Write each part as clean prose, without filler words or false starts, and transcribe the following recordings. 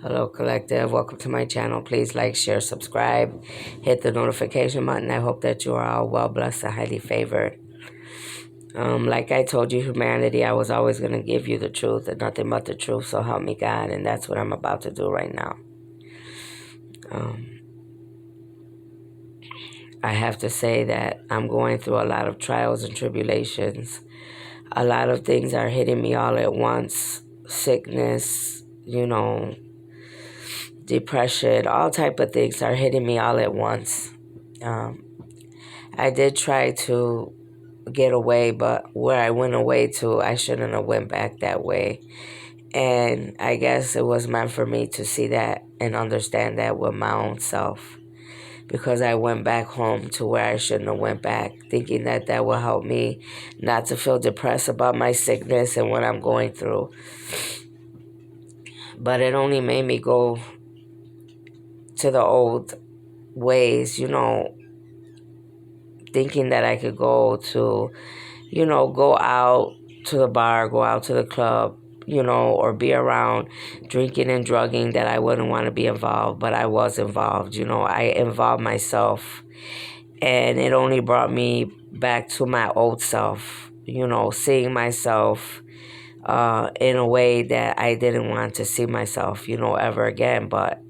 Hello, collective. Welcome to my channel. Please like, share, subscribe, hit the notification button. I hope that you are all well blessed and highly favored. Like I told you, humanity, I was always going to give you the truth and nothing but the truth. So help me God. And that's what I'm about to do right now. I have to say that I'm going through a lot of trials and tribulations. A lot of things are hitting me all at once. Sickness, depression, all type of things are hitting me all at once. Um, I did try to get away, but where I went away to, I shouldn't have went back that way. And I guess it was meant for me to see that and understand that with my own self, because I went back home to where I shouldn't have went back, thinking that that will help me not to feel depressed about my sickness and what I'm going through. But it only made me go to the old ways, thinking that I could go to, go out to the bar, go out to the club, or be around drinking and drugging that I wouldn't want to be involved, but I was involved. I involved myself, and it only brought me back to my old self, seeing myself in a way that I didn't want to see myself, ever again. But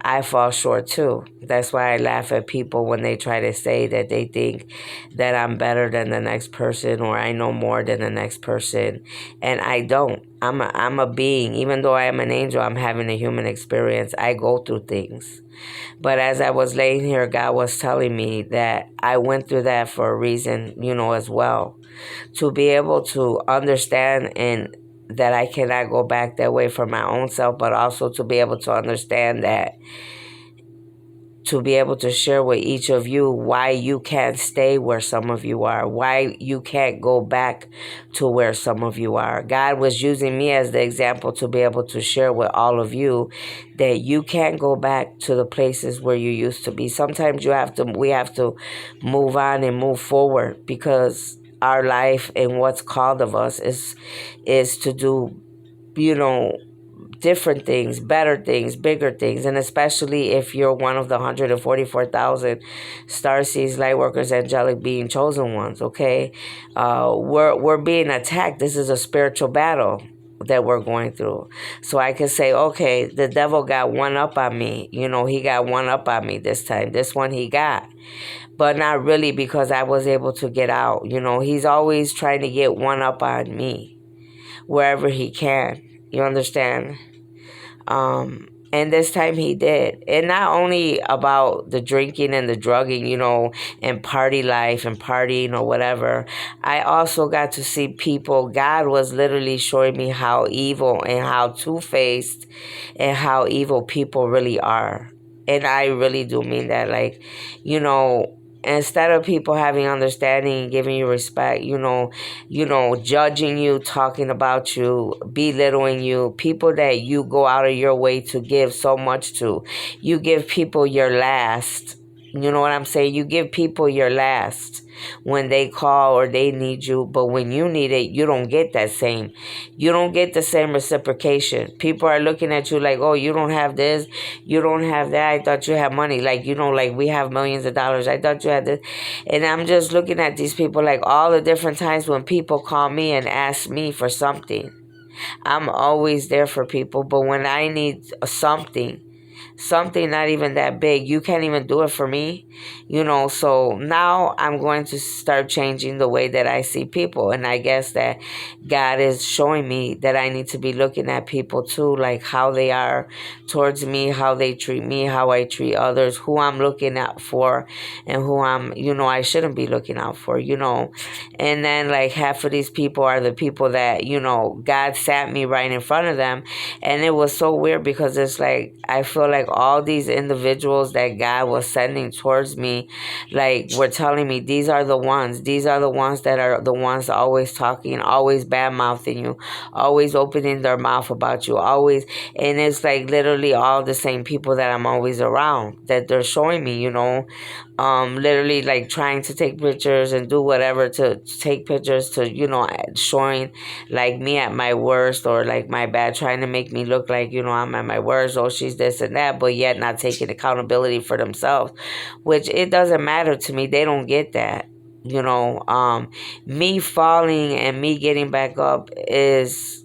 I fall short too. That's why I laugh at people when they try to say that they think that I'm better than the next person or I know more than the next person. And I don't. I'm a being. Even though I am an angel, I'm having a human experience. I go through things. But as I was laying here, God was telling me that I went through that for a reason, as well. To be able to understand and that I cannot go back that way for my own self, but also to be able to understand that, to be able to share with each of you why you can't stay where some of you are, why you can't go back to where some of you are. God was using me as the example to be able to share with all of you that you can't go back to the places where you used to be. Sometimes we have to move on and move forward, because our life and what's called of us is to do, different things, better things, bigger things. And especially if you're one of the 144,000 starseeds, light workers, angelic being chosen ones, okay? We're being attacked. This is a spiritual battle that we're going through. So I can say, okay, the devil got one up on me. He got one up on me this time. This one he got. But not really, because I was able to get out. He's always trying to get one up on me wherever he can. You understand? And this time he did. And not only about the drinking and the drugging, and party life and partying or whatever. I also got to see people. God was literally showing me how evil and how two-faced and how evil people really are. And I really do mean that. Like, instead of people having understanding and giving you respect, judging you, talking about you, belittling you, people that you go out of your way to give so much to. You give people your last. You know what I'm saying? You give people your last when they call or they need you, but when you need it, you don't get that same. You don't get the same reciprocation. People are looking at you like, oh, you don't have this, you don't have that. I thought you had money. Like, like we have millions of dollars. I thought you had this. And I'm just looking at these people like all the different times when people call me and ask me for something. I'm always there for people, but when I need something not even that big, you can't even do it for me. So now I'm going to start changing the way that I see people. And I guess that God is showing me that I need to be looking at people too, like how they are towards me, how they treat me, how I treat others, who I'm looking out for and who I shouldn't be looking out for. And then like half of these people are the people that, God sat me right in front of them. And it was so weird, because it's like I feel like all these individuals that God was sending towards me, like, were telling me, these are the ones. These are the ones that are the ones always talking, always bad mouthing you, always opening their mouth about you, always. And it's like literally all the same people that I'm always around that they're showing me, literally like trying to take pictures and do whatever to take pictures to, showing like me at my worst, or like my bad, trying to make me look like, I'm at my worst, or she's this and that, but yet not taking accountability for themselves, which it doesn't matter to me. They don't get that. Me falling and me getting back up is,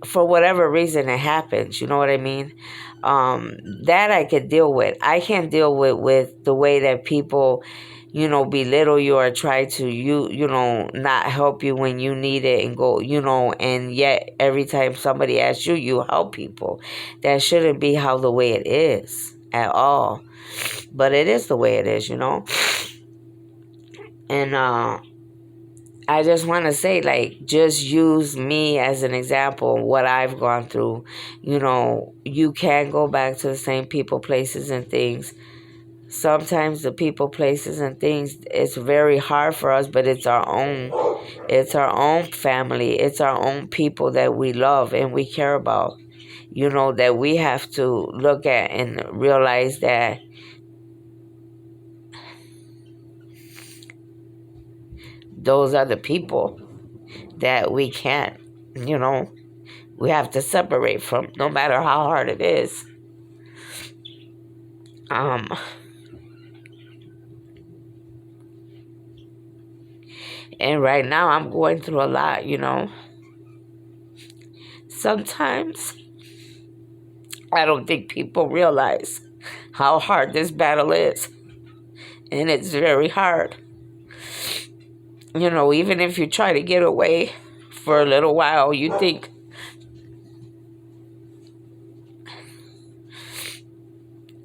for whatever reason it happens, you know what I mean? That I could deal with. I can't deal with the way that people, belittle you or try to, not help you when you need it, and go, and yet every time somebody asks you, you help people. That shouldn't be how the way it is at all. But it is the way it is, And I just want to say, like, just use me as an example, what I've gone through. You can't go back to the same people, places, and things. Sometimes the people, places, and things, it's very hard for us, but it's our own. It's our own family. It's our own people that we love and we care about. That we have to look at and realize that those are the people that we can't, we have to separate from, no matter how hard it is. And right now I'm going through a lot, Sometimes I don't think people realize how hard this battle is. And it's very hard. Even if you try to get away for a little while, you think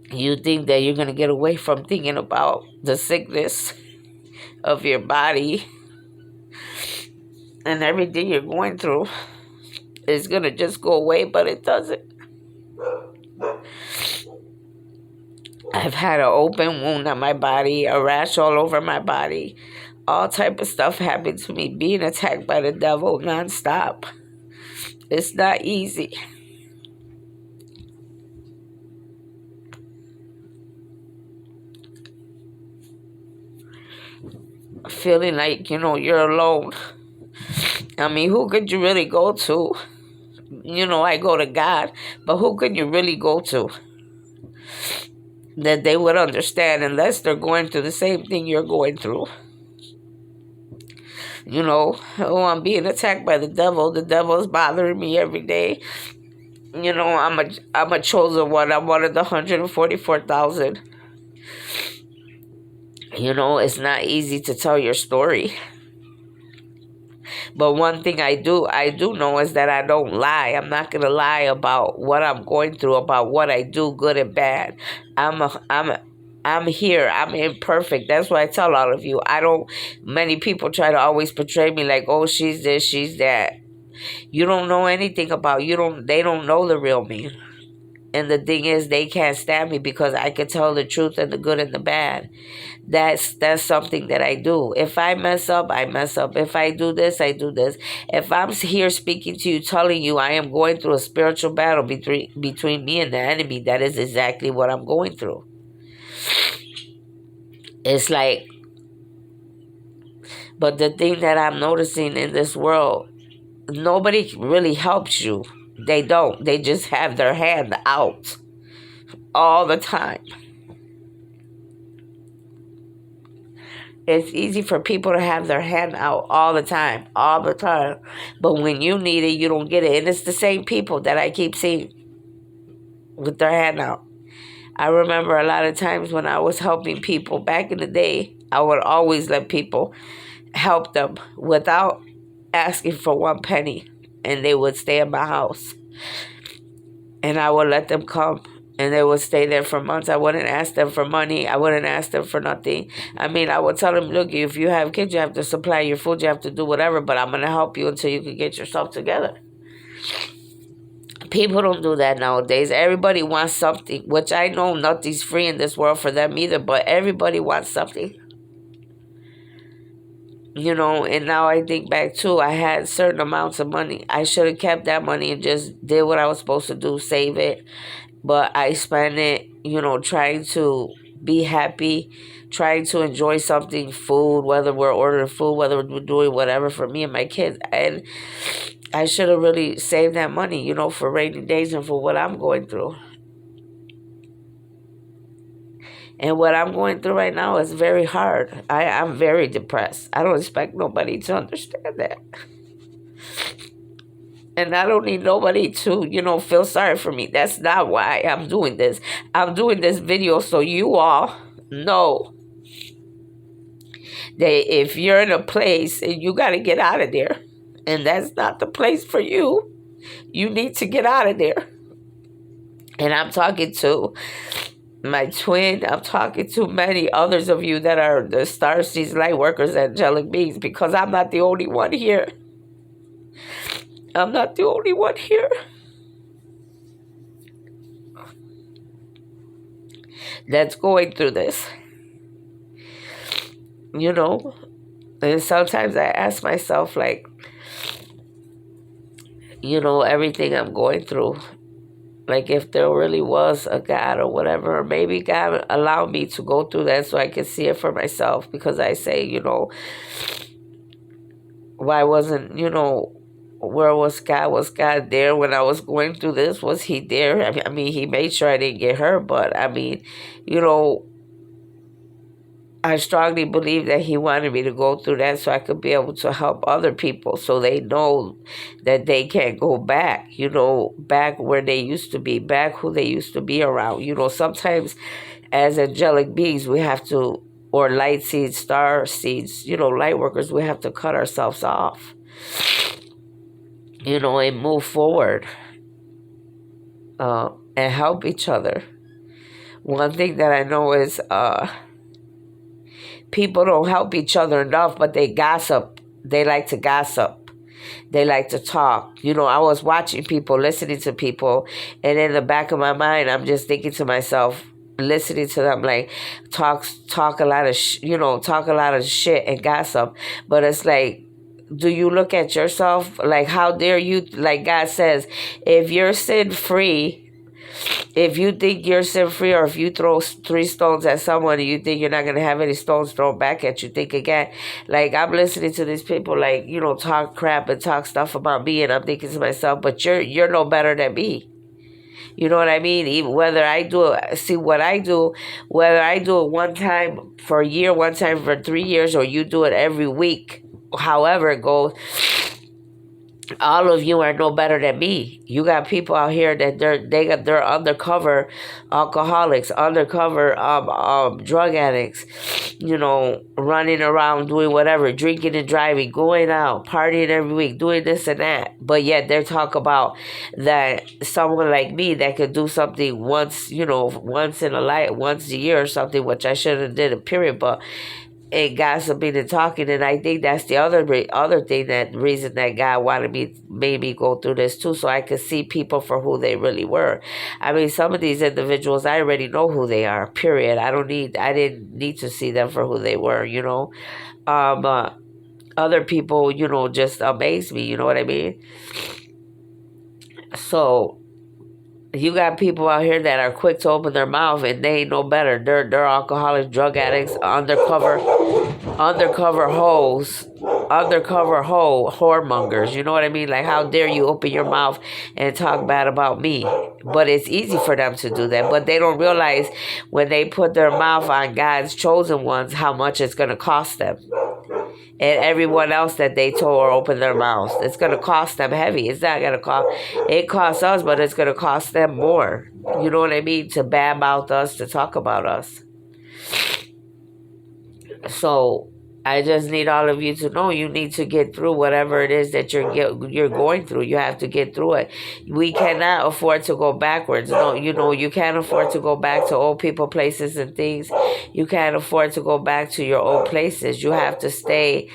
that you're going to get away from thinking about the sickness of your body and everything you're going through is going to just go away, but it doesn't. I've had an open wound on my body, a rash all over my body. All type of stuff happened to me, being attacked by the devil nonstop. It's not easy. Feeling like, you're alone. I mean, who could you really go to? I go to God, but who could you really go to that they would understand, unless they're going through the same thing you're going through? I'm being attacked by the devil. The devil is bothering me every day. I'm a chosen one. I'm one of the 144,000. It's not easy to tell your story. But one thing I do know is that I don't lie. I'm not gonna lie about what I'm going through, about what I do, good and bad. I'm here. I'm imperfect. That's why I tell all of you. Many people try to always portray me like, oh, she's this, she's that. You don't know anything about, they don't know the real me. And the thing is, they can't stand me because I can tell the truth and the good and the bad. That's something that I do. If I mess up, I mess up. If I do this, I do this. If I'm here speaking to you, telling you I am going through a spiritual battle between me and the enemy, that is exactly what I'm going through. It's like, but the thing that I'm noticing in this world, nobody really helps you. They don't. They just have their hand out all the time. It's easy for people to have their hand out all the time. But when you need it, you don't get it. And it's the same people that I keep seeing with their hand out. I remember a lot of times when I was helping people back in the day, I would always let people help them without asking for one penny. And they would stay in my house. And I would let them come. And they would stay there for months. I wouldn't ask them for money. I wouldn't ask them for nothing. I mean, I would tell them, look, if you have kids, you have to supply your food. You have to do whatever. But I'm going to help you until you can get yourself together. People don't do that nowadays. Everybody wants something, which I know nothing's free in this world for them either, but everybody wants something. And now I think back too, I had certain amounts of money. I should have kept that money and just did what I was supposed to do, save it. But I spent it, trying to be happy, trying to enjoy something, food, whether we're ordering food, whether we're doing whatever for me and my kids. And I should have really saved that money, for rainy days and for what I'm going through. And what I'm going through right now is very hard. I'm very depressed. I don't expect nobody to understand that. And I don't need nobody to, feel sorry for me. That's not why I'm doing this. I'm doing this video so you all know that if you're in a place and you got to get out of there, and that's not the place for you, you need to get out of there. And I'm talking to my twin. I'm talking to many others of you that are the starseeds, light workers, angelic beings, because I'm not the only one here. I'm not the only one here. That's going through this. And sometimes I ask myself, like, everything I'm going through, like if there really was a God or whatever, or maybe God allowed me to go through that so I could see it for myself. Because I say, why wasn't, where was God? Was God there when I was going through this? Was he there? I mean, he made sure I didn't get hurt, but I mean, I strongly believe that he wanted me to go through that so I could be able to help other people so they know that they can't go back, back where they used to be, back who they used to be around. Sometimes as angelic beings, we have to, or light seeds, star seeds, light workers, we have to cut ourselves off, and move forward and help each other. One thing that I know is people don't help each other enough, but they gossip. They like to gossip. They like to talk. I was watching people, listening to people, and in the back of my mind, I'm just thinking to myself, listening to them, like talk a lot of talk a lot of shit and gossip. But it's like, do you look at yourself? Like, how dare you? Like God says, if you're sin free, if you think you're sin free, or if you throw 3 stones at someone and you think you're not going to have any stones thrown back at you, think again. Like, I'm listening to these people, like, talk crap and talk stuff about me, and I'm thinking to myself, but you're no better than me. You know what I mean? Even whether I do it, see what I do, whether I do it one time for a year, one time for 3 years, or you do it every week, however it goes, all of you are no better than me. You got people out here that they're undercover alcoholics, undercover drug addicts, running around doing whatever, drinking and driving, going out, partying every week, doing this and that. But yet they talk about that someone like me that could do something once, once in a life, once a year or something, which I shouldn't have did, period. But and gossiping and talking, and I think that's the other thing, that reason that God made me go through this too, so I could see people for who they really were. I mean, some of these individuals, I already know who they are, period. I didn't need to see them for who they were, other people, just amaze me, you know what I mean? So you got people out here that are quick to open their mouth and they ain't no better. They're alcoholics, drug addicts, undercover hoes, whoremongers. You know what I mean? Like, how dare you open your mouth and talk bad about me? But it's easy for them to do that. But they don't realize when they put their mouth on God's chosen ones, how much it's going to cost them. And everyone else that they told or opened their mouths, it's going to cost them heavy. It's not going to cost, it costs us, but it's going to cost them more. You know what I mean? To badmouth us, to talk about us. So I just need all of you to know you need to get through whatever it is that you're going through. You have to get through it. We cannot afford to go backwards. No, you can't afford to go back to old people, places, and things. You can't afford to go back to your old places. You have to stay,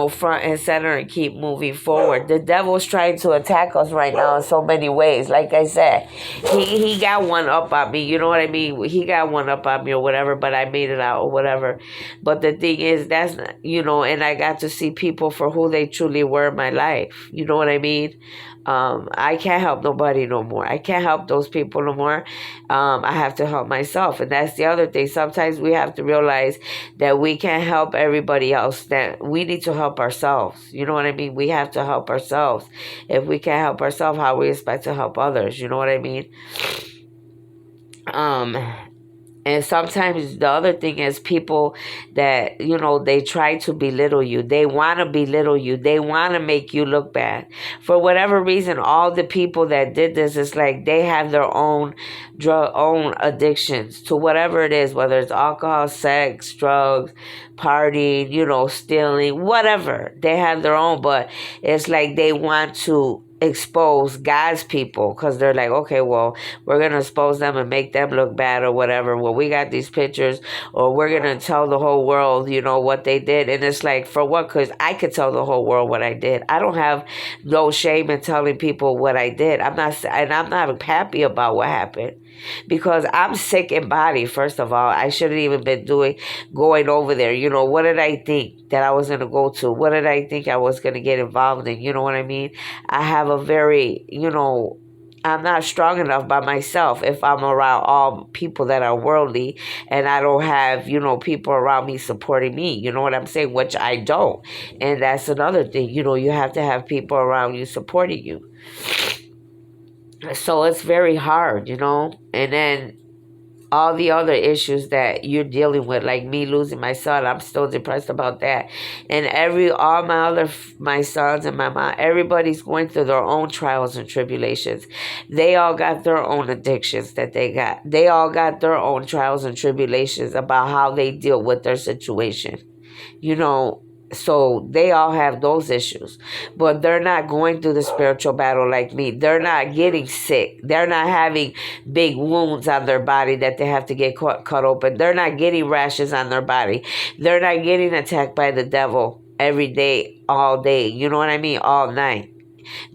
front and center and keep moving forward. The devil's trying to attack us right now in so many ways. Like I said, he got one up on me. You know what I mean? He got one up on me or whatever, but I made it out or whatever. But the thing is, that's not, and I got to see people for who they truly were in my life. You know what I mean? I can't help nobody no more. I can't help those people no more. I have to help myself. And that's the other thing. Sometimes we have to realize that we can't help everybody else, that we need to help ourselves. You know what I mean? We have to help ourselves. If we can't help ourselves, how we expect to help others? You know what I mean? Um, And sometimes the other thing is people that, they try to belittle you. They want to belittle you. They want to make you look bad. For whatever reason, all the people that did this, it's like they have their own own addictions to whatever it is, whether it's alcohol, sex, drugs, partying, stealing, whatever. They have their own, but it's like they want to expose God's people because they're like, okay, well, we're going to expose them and make them look bad or whatever. Well, we got these pictures, or we're going to tell the whole world, what they did. And it's like, for what? Because I could tell the whole world what I did. I don't have no shame in telling people what I did. I'm not happy about what happened. Because I'm sick in body, first of all. I shouldn't even been going over there. What did I think that I was going to go to? What did I think I was going to get involved in? You know what I mean? I have a very, I'm not strong enough by myself if I'm around all people that are worldly and I don't have, people around me supporting me. You know what I'm saying? Which I don't. And that's another thing. You have to have people around you supporting you. So it's very hard, and then all the other issues that you're dealing with, like me losing my son, I'm still depressed about that. And all my sons and my mom, everybody's going through their own trials and tribulations. They all got their own addictions that they got. They all got their own trials and tribulations about how they deal with their situation, So they all have those issues, but they're not going through the spiritual battle like me. They're not getting sick. They're not having big wounds on their body that they have to get cut open. They're not getting rashes on their body. They're not getting attacked by the devil every day, all day. You know what I mean? All night.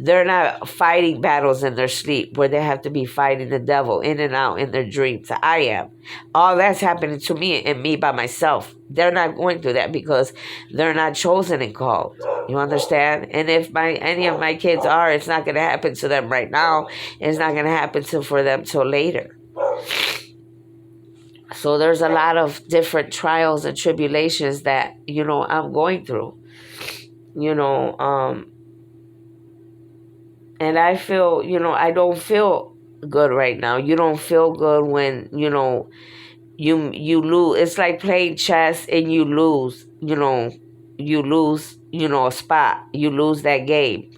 They're not fighting battles in their sleep where they have to be fighting the devil in and out in their dreams. I am. All that's happening to me and me by myself. They're not going through that because they're not chosen and called. You understand? And if any of my kids are, it's not going to happen to them right now. It's not going to happen for them till later. So there's a lot of different trials and tribulations that, I'm going through. And I feel, I don't feel good right now. You don't feel good when, you lose. It's like playing chess and you lose, you lose, a spot. You lose that game.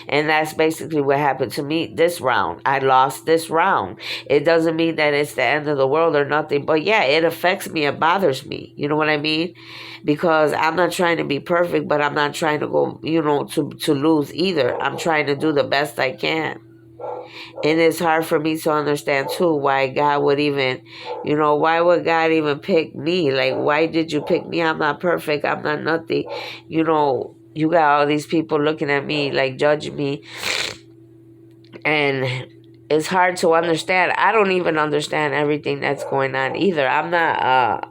And that's basically what happened to me this round. I lost this round. It doesn't mean that it's the end of the world or nothing. But yeah, it affects me. It bothers me. You know what I mean? Because I'm not trying to be perfect, but I'm not trying to go, to lose either. I'm trying to do the best I can. And it's hard for me to understand, too, why God would even, why would God even pick me? Like, why did you pick me? I'm not perfect. I'm not nothing. You got all these people looking at me, like, judging me. And it's hard to understand. I don't even understand everything that's going on either. I'm not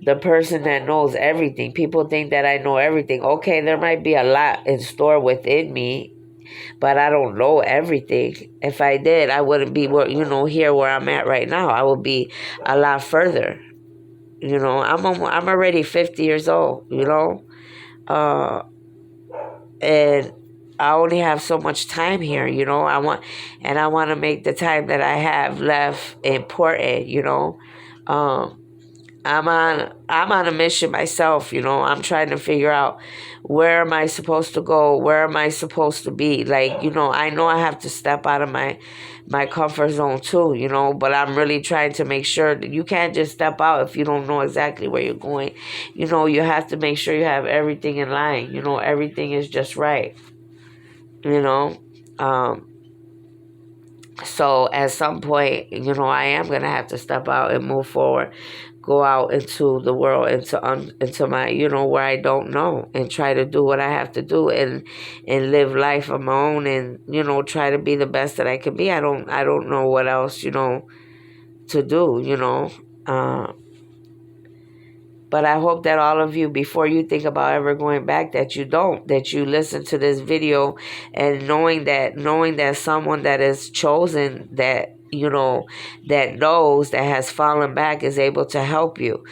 the person that knows everything. People think that I know everything. Okay, there might be a lot in store within me, but I don't know everything. If I did, I wouldn't be here where I'm at right now. I would be a lot further. I'm already 50 years old, and I only have so much time here, I want to make the time that I have left important, I'm on a mission myself, I'm trying to figure out where am I supposed to go? Where am I supposed to be? Like, I know I have to step out of my comfort zone too, but I'm really trying to make sure that you can't just step out if you don't know exactly where you're going. You have to make sure you have everything in line, everything is just right, So at some point, I am going to have to step out and move forward, go out into the world, into my, where I don't know, and try to do what I have to do, and live life on my own, and try to be the best that I can be. I don't know what else to do. Uh, but I hope that all of you, before you think about ever going back, that you listen to this video, and knowing that someone that is chosen, that that knows, that has fallen back, is able to help you,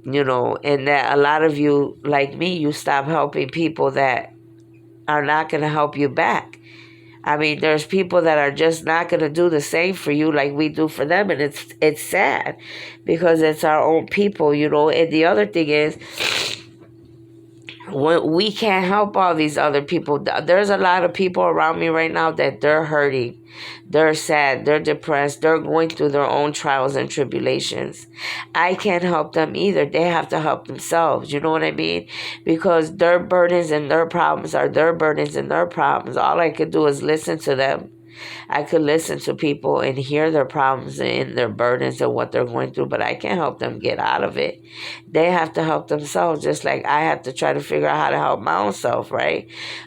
and that a lot of you, like me, you stop helping people that are not going to help you back. I mean, there's people that are just not going to do the same for you like we do for them, and it's sad, because it's our own people, And the other thing is, when we can't help all these other people. There's a lot of people around me right now that they're hurting, they're sad, they're depressed, they're going through their own trials and tribulations. I can't help them either. They have to help themselves. You know what I mean? Because their burdens and their problems are their burdens and their problems. All I could do is listen to them. I could listen to people and hear their problems and their burdens and what they're going through, but I can't help them get out of it. They have to help themselves, just like I have to try to figure out how to help my own self, right?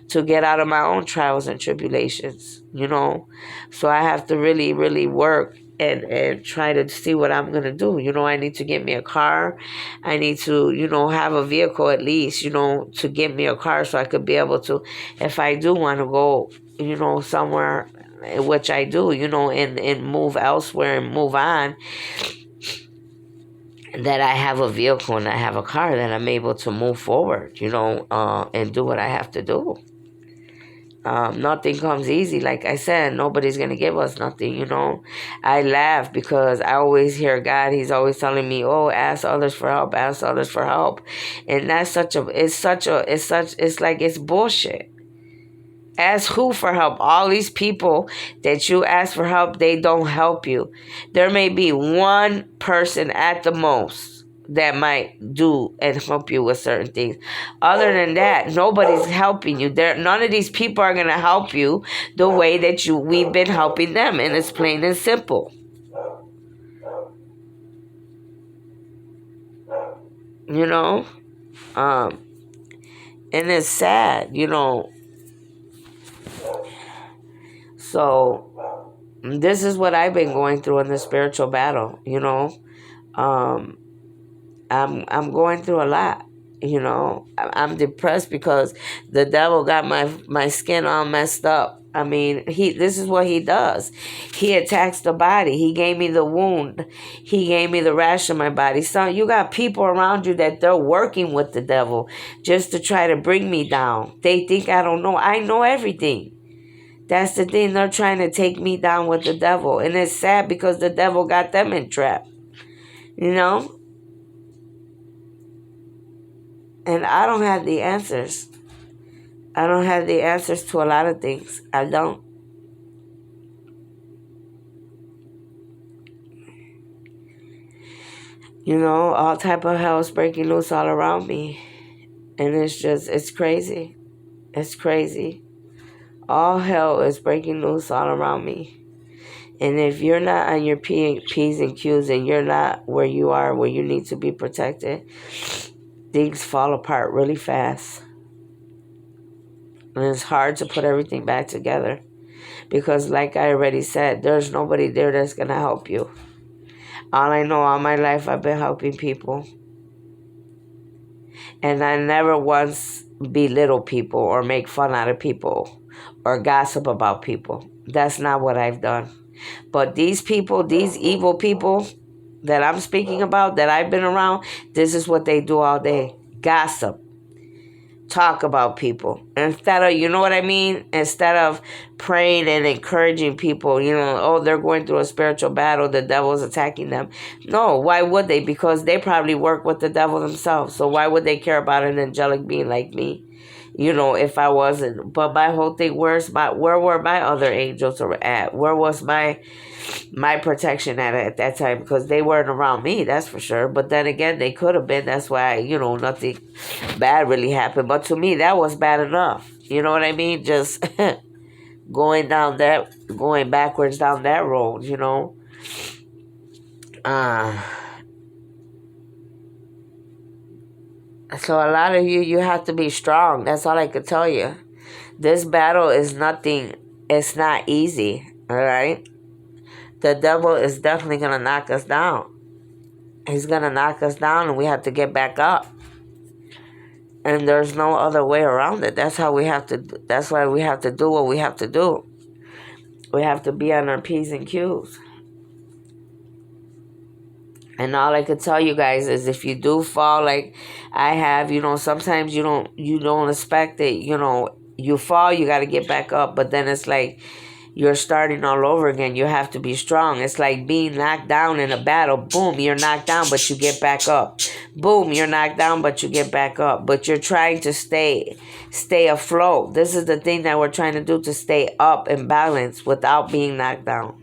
To get out of my own trials and tribulations, So I have to really, really work and try to see what I'm going to do. I need to get me a car. I need to, have a vehicle at least, to get me a car so I could be able to, if I do want to go, somewhere, which I do, and move elsewhere and move on, that I have a vehicle and I have a car, that I'm able to move forward, and do what I have to do. Nothing comes easy. Like I said, nobody's going to give us nothing, I laugh because I always hear God. He's always telling me, oh, ask others for help, ask others for help. And that's it's bullshit. Ask who for help? All these people that you ask for help, they don't help you. There may be one person at the most that might do and help you with certain things. Other than that, nobody's helping you. None of these people are going to help you the way that we've been helping them. And it's plain and simple. And it's sad, So this is what I've been going through in the spiritual battle, I'm going through a lot, I'm depressed because the devil got my skin all messed up. I mean, this is what he does. He attacks the body. He gave me the wound. He gave me the rash on my body. So you got people around you that they're working with the devil just to try to bring me down. They think I don't know. I know everything. That's the thing. They're trying to take me down with the devil. And it's sad because the devil got them in trap. And I don't have the answers. I don't have the answers to a lot of things. I don't. All type of hell is breaking loose all around me. And it's crazy. It's crazy. All hell is breaking loose all around me. And if you're not on your P's and Q's, and you're not where you are, where you need to be protected, things fall apart really fast. And it's hard to put everything back together. Because like I already said, there's nobody there that's going to help you. All I know, all my life, I've been helping people. And I never once belittle people or make fun out of people or gossip about people. That's not what I've done. But these people, these evil people that I'm speaking about, that I've been around, this is what they do all day. Gossip. Talk about people. Instead of, what I mean? Instead of praying and encouraging people, oh, they're going through a spiritual battle, the devil's attacking them. No, why would they? Because they probably work with the devil themselves. So why would they care about an angelic being like me? If I wasn't. But my whole thing, where were my other angels at? Where was my protection at that time? Because they weren't around me, that's for sure. But then again, they could have been. That's why, nothing bad really happened. But to me, that was bad enough. You know what I mean? Just going backwards down that road, So a lot of you have to be strong. That's all I could tell you. This battle is nothing. It's not easy. All right. The devil is definitely gonna knock us down. He's gonna knock us down, and we have to get back up. And there's no other way around it. That's how we have to. That's why we have to do what we have to do. We have to be on our P's and Q's. And all I could tell you guys is, if you do fall like I have, sometimes you don't expect it. You fall, you got to get back up. But then it's like you're starting all over again. You have to be strong. It's like being knocked down in a battle. Boom, you're knocked down, but you get back up. Boom, you're knocked down, but you get back up. But you're trying to stay afloat. This is the thing that we're trying to do, to stay up and balanced without being knocked down,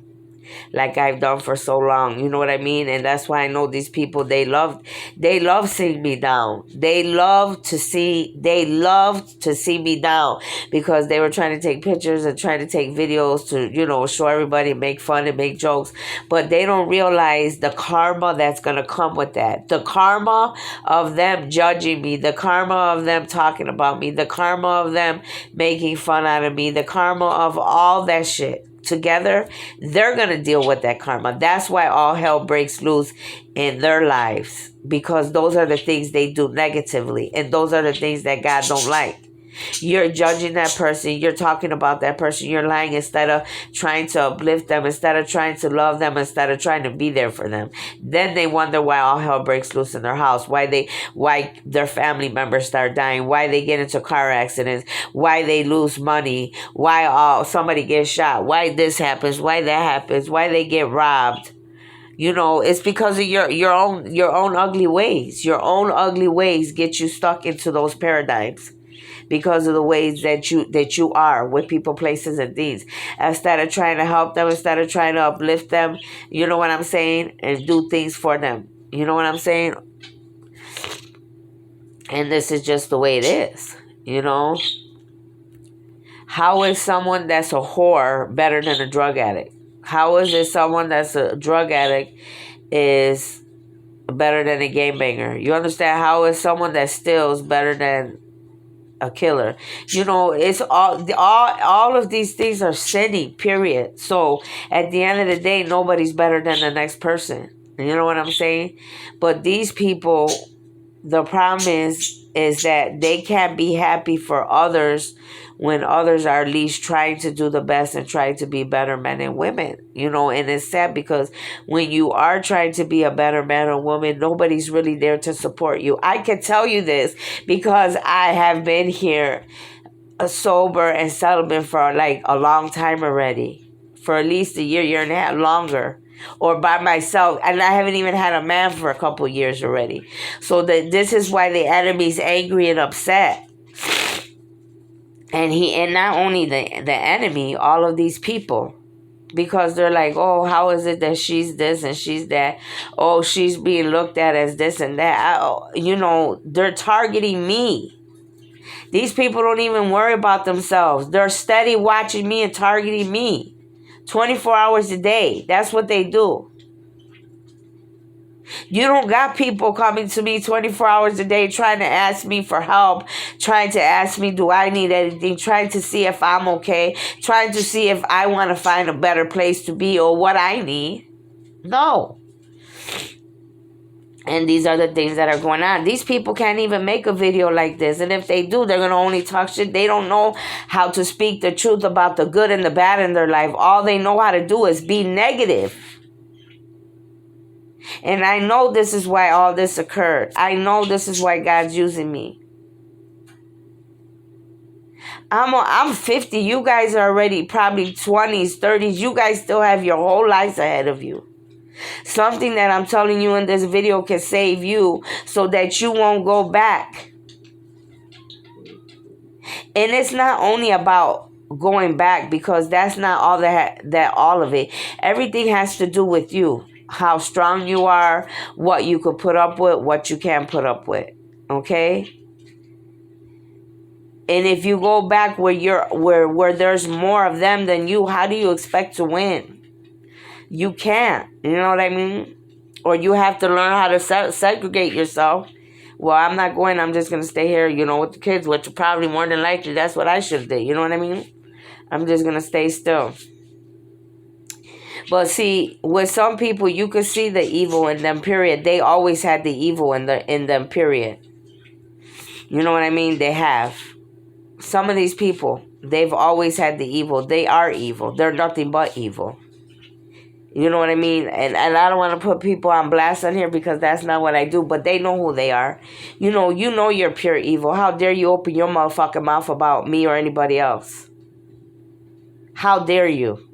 like I've done for so long. You know what I mean? And that's why I know these people, they love seeing me down. They love to see me down, because they were trying to take pictures and trying to take videos to, show everybody, make fun and make jokes. But they don't realize the karma that's going to come with that. The karma of them judging me, the karma of them talking about me, the karma of them making fun out of me, the karma of all that shit. Together, they're going to deal with that karma. That's why all hell breaks loose in their lives, because those are the things they do negatively, and those are the things that God don't like. You're judging that person, you're talking about that person, you're lying instead of trying to uplift them, instead of trying to love them, instead of trying to be there for them. Then they wonder why all hell breaks loose in their house, why their family members start dying, why they get into car accidents, why they lose money, why somebody gets shot, why this happens, why that happens, why they get robbed. It's because of your own ugly ways. Your own ugly ways get you stuck into those paradigms, because of the ways that you are with people, places, and things. Instead of trying to help them, instead of trying to uplift them, you know what I'm saying, and do things for them. You know what I'm saying? And this is just the way it is, How is someone that's a whore better than a drug addict? How is it someone that's a drug addict is better than a gangbanger? You understand? How is someone that steals better than a killer? It's all of these things are sinning, period. So at the end of the day, nobody's better than the next person. You know what I'm saying? But these people, the problem is that they can't be happy for others when others are at least trying to do the best and trying to be better men and women. And it's sad, because when you are trying to be a better man or woman, nobody's really there to support you. I can tell you this because I have been here sober and celibate for like a long time already, for at least a year and a half, longer, or by myself, and I haven't even had a man for a couple years already. So this is why the enemy's angry and upset. And not only the enemy, all of these people, because they're like, oh, how is it that she's this and she's that? Oh, she's being looked at as this and that. They're targeting me. These people don't even worry about themselves. They're steady watching me and targeting me 24 hours a day. That's what they do. You don't got people coming to me 24 hours a day trying to ask me for help, trying to ask me, do I need anything, trying to see if I'm okay, trying to see if I want to find a better place to be or what I need. No. And these are the things that are going on. These people can't even make a video like this. And if they do, they're going to only talk shit. They don't know how to speak the truth about the good and the bad in their life. All they know how to do is be negative. And I know this is why all this occurred. I know this is why God's using me. I'm 50. You guys are already probably 20s, 30s. You guys still have your whole lives ahead of you. Something that I'm telling you in this video can save you so that you won't go back. And it's not only about going back, because that's not all all of it. Everything has to do with you. How strong you are, what you could put up with, what you can't put up with. Okay? And if you go back where there's more of them than you, how do you expect to win? You can't. You know what I mean? Or you have to learn how to segregate yourself Well, I'm not going. I'm just going to stay here, with the kids, which probably more than likely that's what I should have did. You know what I mean? I'm just going to stay still. But see, with some people, you could see the evil in them, period. They always had the evil in them, period. You know what I mean? They have. Some of these people, they've always had the evil. They are evil. They're nothing but evil. You know what I mean? And I don't want to put people on blast on here because that's not what I do. But they know who they are. You know you're pure evil. How dare you open your motherfucking mouth about me or anybody else? How dare you?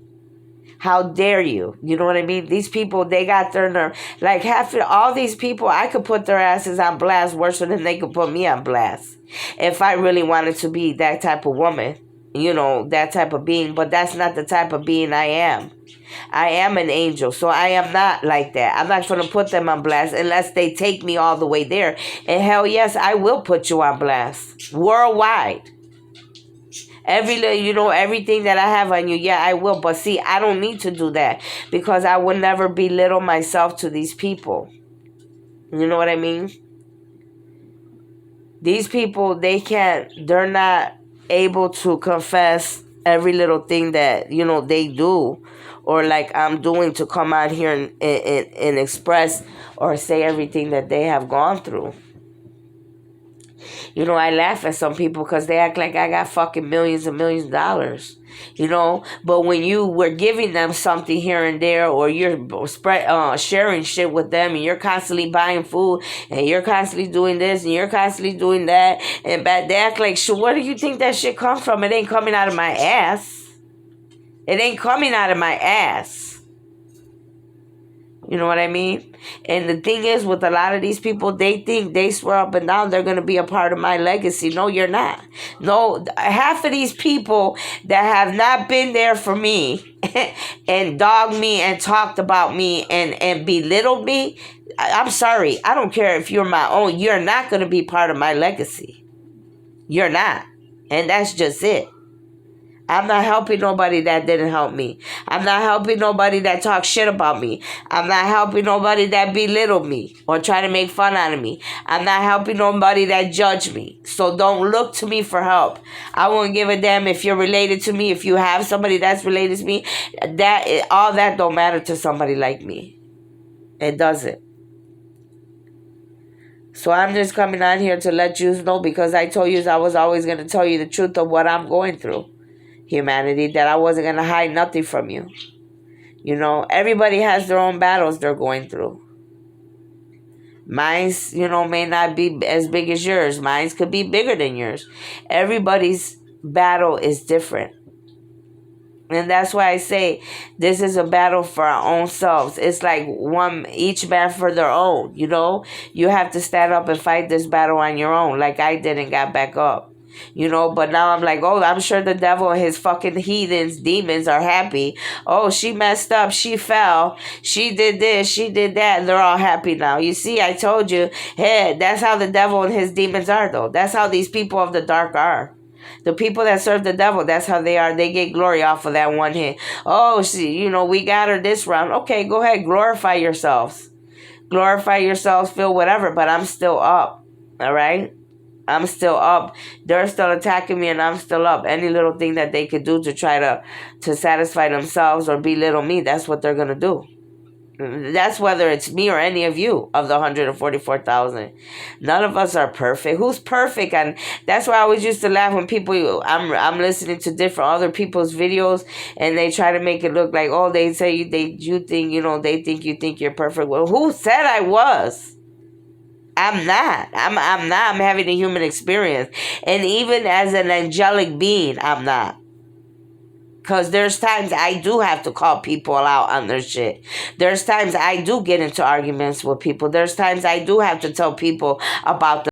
How dare you? You know what I mean? These people, they got their nerve. Like all these people, I could put their asses on blast worse than they could put me on blast. If I really wanted to be that type of woman, that type of being. But that's not the type of being I am. I am an angel, so I am not like that. I'm not going to put them on blast unless they take me all the way there. And hell yes, I will put you on blast. Worldwide. Everything that I have on you, yeah, I will. But see, I don't need to do that because I would never belittle myself to these people. You know what I mean? These people, they're not able to confess every little thing that, they do or like I'm doing to come out here and express or say everything that they have gone through. I laugh at some people because they act like I got fucking millions and millions of dollars. But when you were giving them something here and there, or you're sharing shit with them, and you're constantly buying food, and you're constantly doing this, and you're constantly doing that, and they act like, shit, where do you think that shit come from? It ain't coming out of my ass. It ain't coming out of my ass. You know what I mean? And the thing is, with a lot of these people, they swear up and down they're going to be a part of my legacy. No, you're not. No, half of these people that have not been there for me and dogged me and talked about me and belittled me, I'm sorry. I don't care if you're my own. You're not going to be part of my legacy. You're not. And that's just it. I'm not helping nobody that didn't help me. I'm not helping nobody that talks shit about me. I'm not helping nobody that belittled me or try to make fun out of me. I'm not helping nobody that judged me. So don't look to me for help. I won't give a damn if you're related to me. If you have somebody that's related to me, all that don't matter to somebody like me. It doesn't. So I'm just coming on here to let you know, because I told you I was always going to tell you the truth of what I'm going through. Humanity, that I wasn't going to hide nothing from you. Everybody has their own battles they're going through. Mine's, may not be as big as yours. Mine's could be bigger than yours. Everybody's battle is different. And that's why I say this is a battle for our own selves. It's like each man for their own, You have to stand up and fight this battle on your own, like I did and got back up. But now I'm like, oh, I'm sure the devil and his fucking heathens, demons are happy. Oh, she messed up. She fell. She did this. She did that. And they're all happy now. You see, I told you. Hey, that's how the devil and his demons are, though. That's how these people of the dark are. The people that serve the devil, that's how they are. They get glory off of that one hit. Oh, see, we got her this round. Okay, go ahead. Glorify yourselves. Glorify yourselves. Feel whatever. But I'm still up. All right? I'm still up. They're still attacking me and I'm still up. Any little thing that they could do to try to satisfy themselves or belittle me, that's what they're going to do. That's whether it's me or any of you of the 144,000. None of us are perfect. Who's perfect? And that's why I always used to laugh when people, I'm listening to different other people's videos and they try to make it look like, oh, they say you think, they think you think you're perfect. Well, who said I was? I'm not. I'm not. I'm having a human experience. And even as an angelic being, I'm not. Because there's times I do have to call people out on their shit. There's times I do get into arguments with people. There's times I do have to tell people about